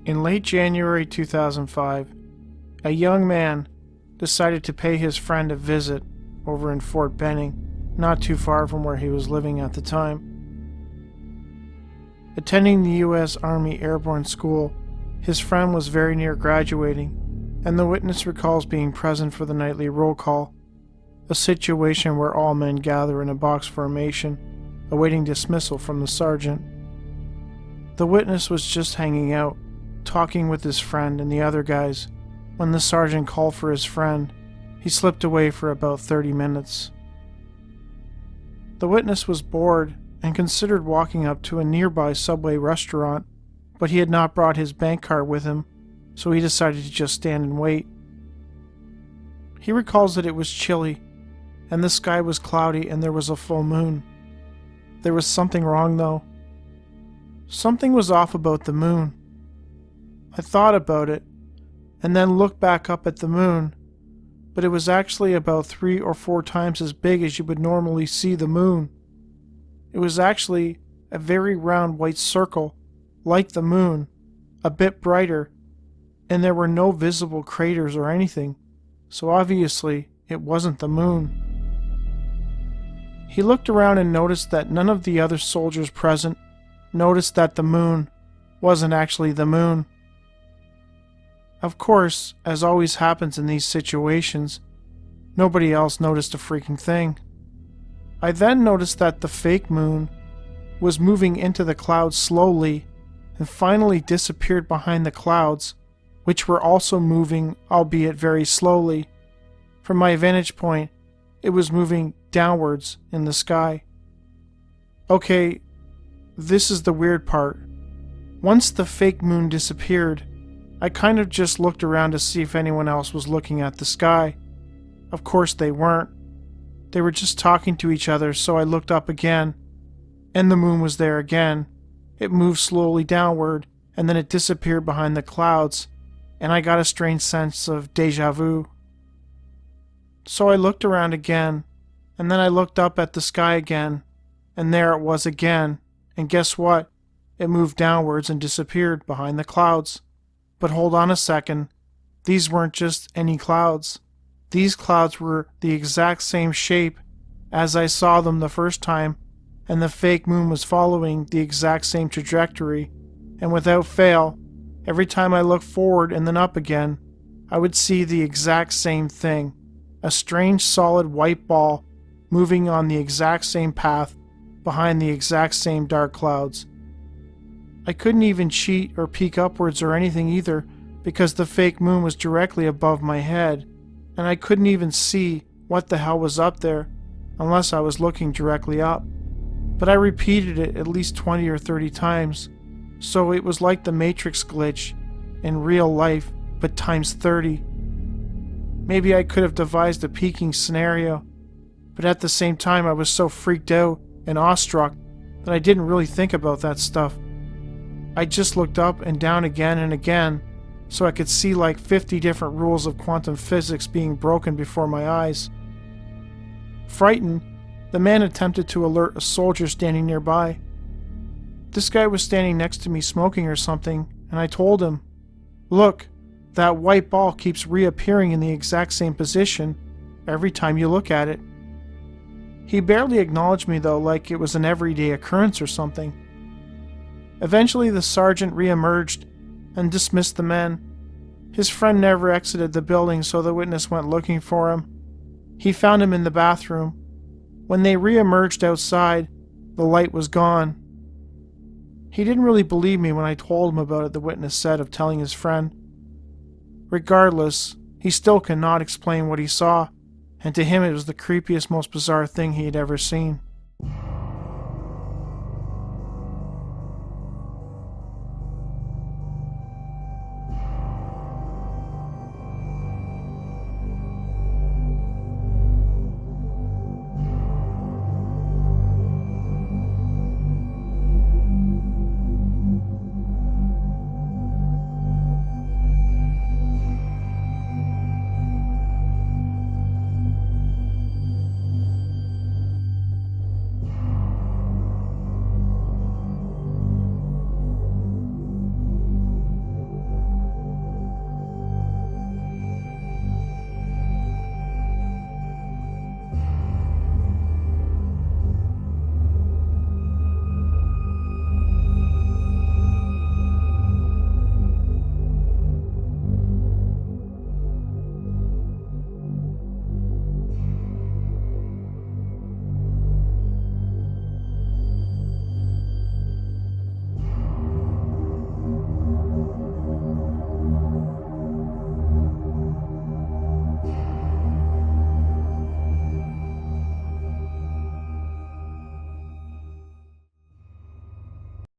In late January 2005, a young man decided to pay his friend a visit over in Fort Benning, not too far from where he was living at the time. Attending the U.S. Army Airborne School, his friend was very near graduating, and the witness recalls being present for the nightly roll call, a situation where all men gather in a box formation, awaiting dismissal from the sergeant. The witness was just hanging out, talking with his friend and the other guys, when the sergeant called for his friend. He slipped away for about 30 minutes. The witness was bored and considered walking up to a nearby Subway restaurant, but he had not brought his bank card with him, so he decided to just stand and wait. He recalls that it was chilly, and the sky was cloudy and there was a full moon. There was something wrong though. Something was off about the moon. I thought about it, and then looked back up at the moon, but it was actually about 3 or 4 times as big as you would normally see the moon. It was actually a very round white circle, like the moon, a bit brighter, and there were no visible craters or anything, so obviously it wasn't the moon. He looked around and noticed that none of the other soldiers present noticed that the moon wasn't actually the moon. Of course, as always happens in these situations, nobody else noticed a freaking thing. I then noticed that the fake moon was moving into the clouds slowly and finally disappeared behind the clouds, which were also moving, albeit very slowly. From my vantage point, it was moving downwards in the sky. Okay, this is the weird part. Once the fake moon disappeared, I kind of just looked around to see if anyone else was looking at the sky. Of course they weren't. They were just talking to each other, so I looked up again, and the moon was there again. It moved slowly downward, and then it disappeared behind the clouds, and I got a strange sense of déjà vu. So I looked around again, and then I looked up at the sky again, and there it was again, and guess what? It moved downwards and disappeared behind the clouds. But hold on a second, these weren't just any clouds. These clouds were the exact same shape as I saw them the first time, and the fake moon was following the exact same trajectory, and without fail, every time I looked forward and then up again, I would see the exact same thing, a strange solid white ball moving on the exact same path behind the exact same dark clouds. I couldn't even cheat or peek upwards or anything either, because the fake moon was directly above my head, and I couldn't even see what the hell was up there unless I was looking directly up. But I repeated it at least 20 or 30 times, so it was like the Matrix glitch in real life, but times 30. Maybe I could have devised a peeking scenario, but at the same time I was so freaked out and awestruck that I didn't really think about that stuff. I just looked up and down again and again, so I could see like 50 different rules of quantum physics being broken before my eyes. Frightened, the man attempted to alert a soldier standing nearby. This guy was standing next to me smoking or something, and I told him, "Look, that white ball keeps reappearing in the exact same position every time you look at it." He barely acknowledged me though, like it was an everyday occurrence or something. Eventually the sergeant re-emerged and dismissed the men. His friend never exited the building, so the witness went looking for him. He found him in the bathroom. When they re-emerged outside, the light was gone. He didn't really believe me when I told him about it, the witness said of telling his friend. Regardless, he still cannot explain what he saw, and to him it was the creepiest, most bizarre thing he had ever seen.